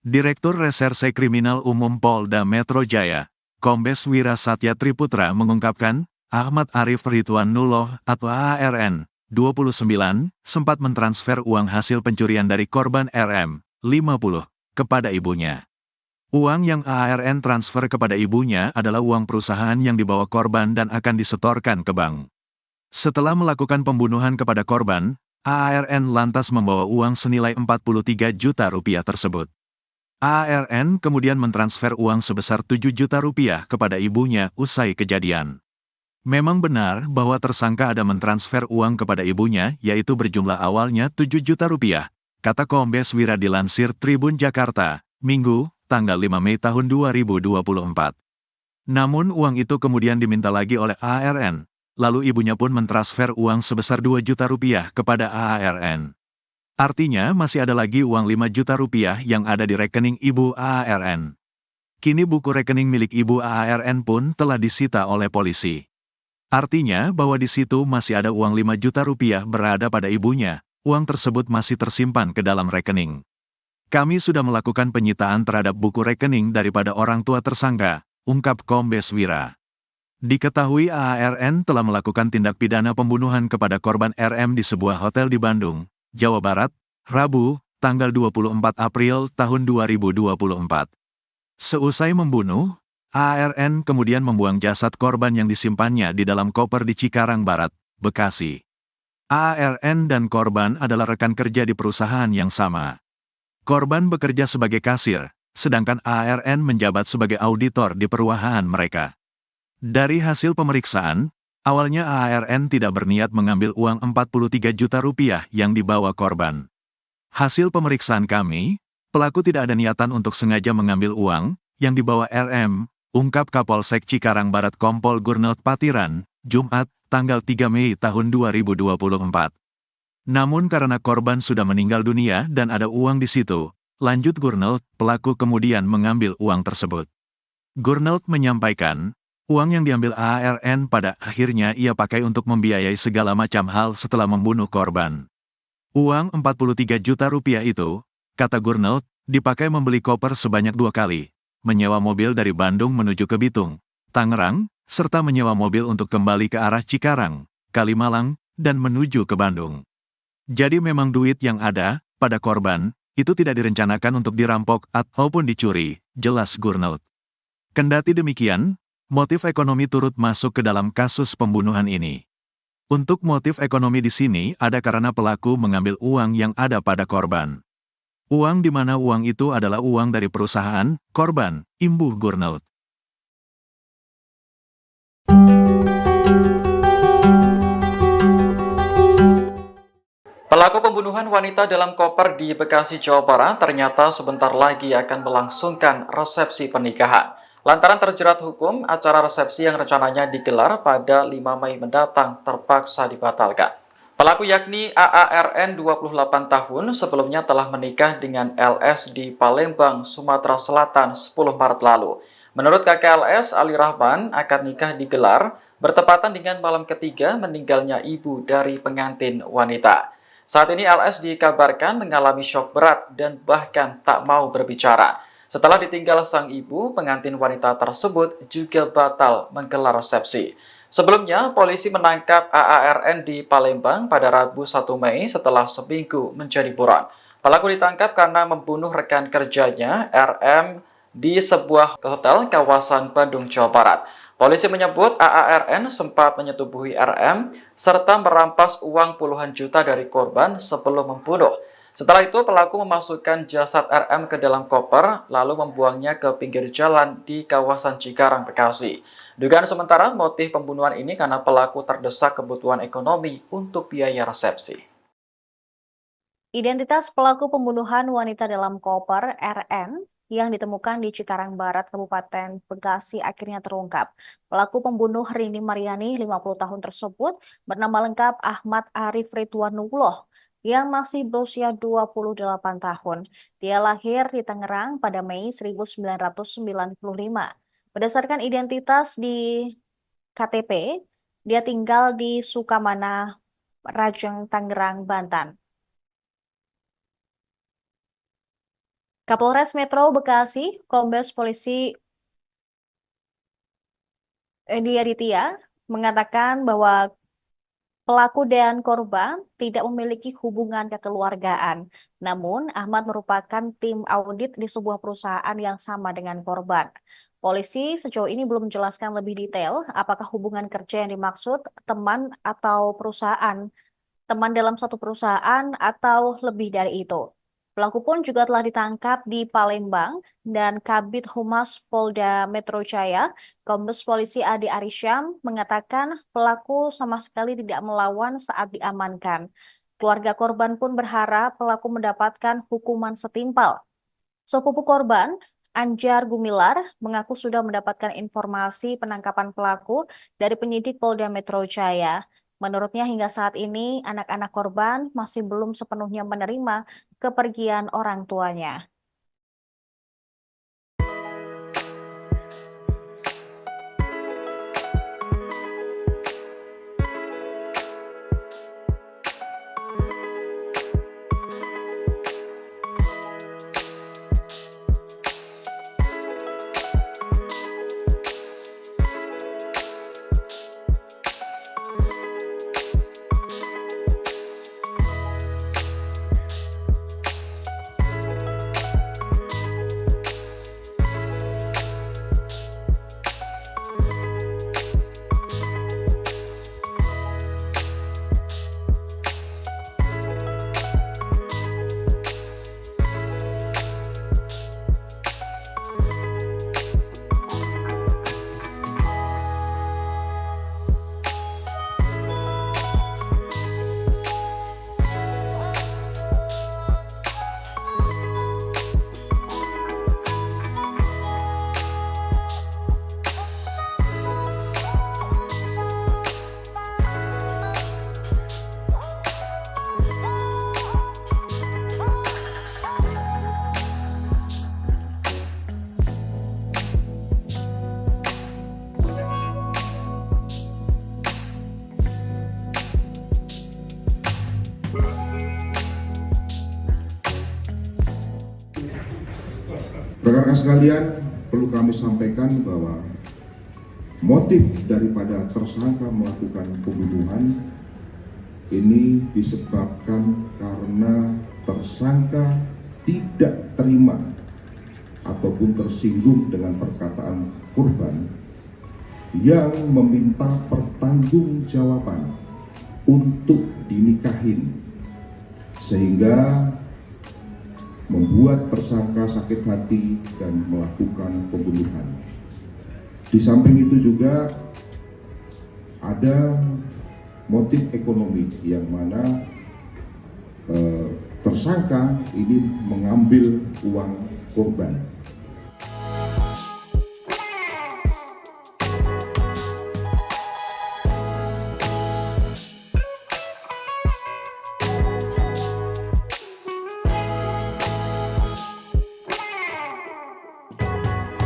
Direktur Reserse Kriminal Umum Polda Metro Jaya, Kombes Wira Satya Triputra mengungkapkan, Ahmad Arif Ridwanullah atau AARN, 29, sempat mentransfer uang hasil pencurian dari korban RM, 50, kepada ibunya. Uang yang AARN transfer kepada ibunya adalah uang perusahaan yang dibawa korban dan akan disetorkan ke bank. Setelah melakukan pembunuhan kepada korban, AARN lantas membawa uang senilai 43 juta rupiah tersebut. AARN kemudian mentransfer uang sebesar 7 juta rupiah kepada ibunya usai kejadian. Memang benar bahwa tersangka ada mentransfer uang kepada ibunya, yaitu berjumlah awalnya 7 juta rupiah, kata Kombes Wira dilansir Tribun Jakarta, Minggu, tanggal 5 Mei tahun 2024. Namun uang itu kemudian diminta lagi oleh AARN, lalu ibunya pun mentransfer uang sebesar 2 juta rupiah kepada AARN. Artinya masih ada lagi uang 5 juta rupiah yang ada di rekening ibu AARN. Kini buku rekening milik ibu AARN pun telah disita oleh polisi. Artinya bahwa di situ masih ada uang 5 juta rupiah berada pada ibunya, uang tersebut masih tersimpan ke dalam rekening. Kami sudah melakukan penyitaan terhadap buku rekening daripada orang tua tersangka, ungkap Kombes Wira. Diketahui AARN telah melakukan tindak pidana pembunuhan kepada korban RM di sebuah hotel di Bandung, Jawa Barat, Rabu, tanggal 24 April tahun 2024. Seusai membunuh, AARN kemudian membuang jasad korban yang disimpannya di dalam koper di Cikarang Barat, Bekasi. AARN dan korban adalah rekan kerja di perusahaan yang sama. Korban bekerja sebagai kasir, sedangkan AARN menjabat sebagai auditor di perusahaan mereka. Dari hasil pemeriksaan, awalnya AARN tidak berniat mengambil uang 43 juta rupiah yang dibawa korban. Hasil pemeriksaan kami, pelaku tidak ada niatan untuk sengaja mengambil uang yang dibawa RM, ungkap Kapolsek Cikarang Barat Kompol Gurnelt Patiran, Jumat, tanggal 3 Mei tahun 2024. Namun karena korban sudah meninggal dunia dan ada uang di situ, lanjut Gurnelt, pelaku kemudian mengambil uang tersebut. Gurnelt menyampaikan, uang yang diambil AARN pada akhirnya ia pakai untuk membiayai segala macam hal setelah membunuh korban. Uang 43 juta rupiah itu, kata Gurnelt, dipakai membeli koper sebanyak 2 kali, menyewa mobil dari Bandung menuju ke Bitung, Tangerang, serta menyewa mobil untuk kembali ke arah Cikarang, Kalimalang, dan menuju ke Bandung. Jadi memang duit yang ada pada korban, itu tidak direncanakan untuk dirampok ataupun dicuri, jelas Gurnelt. Kendati demikian, motif ekonomi turut masuk ke dalam kasus pembunuhan ini. Untuk motif ekonomi di sini ada karena pelaku mengambil uang yang ada pada korban. Uang di mana uang itu adalah uang dari perusahaan, korban, imbuh Gurnelt. Pelaku pembunuhan wanita dalam koper di Bekasi, Jawa Barat ternyata sebentar lagi akan melangsungkan resepsi pernikahan. Lantaran terjerat hukum, acara resepsi yang rencananya digelar pada 5 Mei mendatang terpaksa dibatalkan. Pelaku yakni AARN 28 tahun sebelumnya telah menikah dengan LS di Palembang, Sumatera Selatan 10 Maret lalu. Menurut kakak LS, Ali Rahman, akad nikah digelar bertepatan dengan malam ketiga meninggalnya ibu dari pengantin wanita. Saat ini LS dikabarkan mengalami syok berat dan bahkan tak mau berbicara. Setelah ditinggal sang ibu, pengantin wanita tersebut juga batal menggelar resepsi. Sebelumnya, polisi menangkap AARN di Palembang pada Rabu 1 Mei setelah seminggu menjadi buron. Pelaku ditangkap karena membunuh rekan kerjanya, RM, di sebuah hotel kawasan Bandung, Jawa Barat. Polisi menyebut AARN sempat menyetubuhi RM serta merampas uang puluhan juta dari korban sebelum membunuh. Setelah itu, pelaku memasukkan jasad RM ke dalam koper, lalu membuangnya ke pinggir jalan di kawasan Cikarang, Bekasi. Dugaan sementara motif pembunuhan ini karena pelaku terdesak kebutuhan ekonomi untuk biaya resepsi. Identitas pelaku pembunuhan wanita dalam koper RM yang ditemukan di Cikarang Barat, Kabupaten Bekasi akhirnya terungkap. Pelaku pembunuh Rini Mariani, 50 tahun tersebut, bernama lengkap Ahmad Arif Ridwanullah, yang masih berusia 28 tahun. Dia lahir di Tangerang pada Mei 1995. Berdasarkan identitas di KTP, dia tinggal di Sukamana, Rajeng, Tangerang, Banten. Kapolres Metro Bekasi, Kombes Polisi Edi Aditya mengatakan bahwa pelaku dan korban tidak memiliki hubungan kekeluargaan. Namun, Ahmad merupakan tim audit di sebuah perusahaan yang sama dengan korban. Polisi sejauh ini belum menjelaskan lebih detail apakah hubungan kerja yang dimaksud teman atau perusahaan, teman dalam satu perusahaan atau lebih dari itu. Pelaku pun juga telah ditangkap di Palembang dan Kabid Humas Polda Metro Jaya, Kombes Polisi Adi Arisyam, mengatakan pelaku sama sekali tidak melawan saat diamankan. Keluarga korban pun berharap pelaku mendapatkan hukuman setimpal. Sepupu korban, Anjar Gumilar, mengaku sudah mendapatkan informasi penangkapan pelaku dari penyidik Polda Metro Jaya. Menurutnya hingga saat ini anak-anak korban masih belum sepenuhnya menerima kepergian orang tuanya. Rekan-rekan sekalian, perlu kami sampaikan bahwa motif daripada tersangka melakukan pembunuhan ini disebabkan karena tersangka tidak terima ataupun tersinggung dengan perkataan korban yang meminta pertanggungjawaban untuk dinikahin, sehingga membuat tersangka sakit hati dan melakukan pembunuhan. Di samping itu juga ada motif ekonomi yang mana tersangka ini mengambil uang korban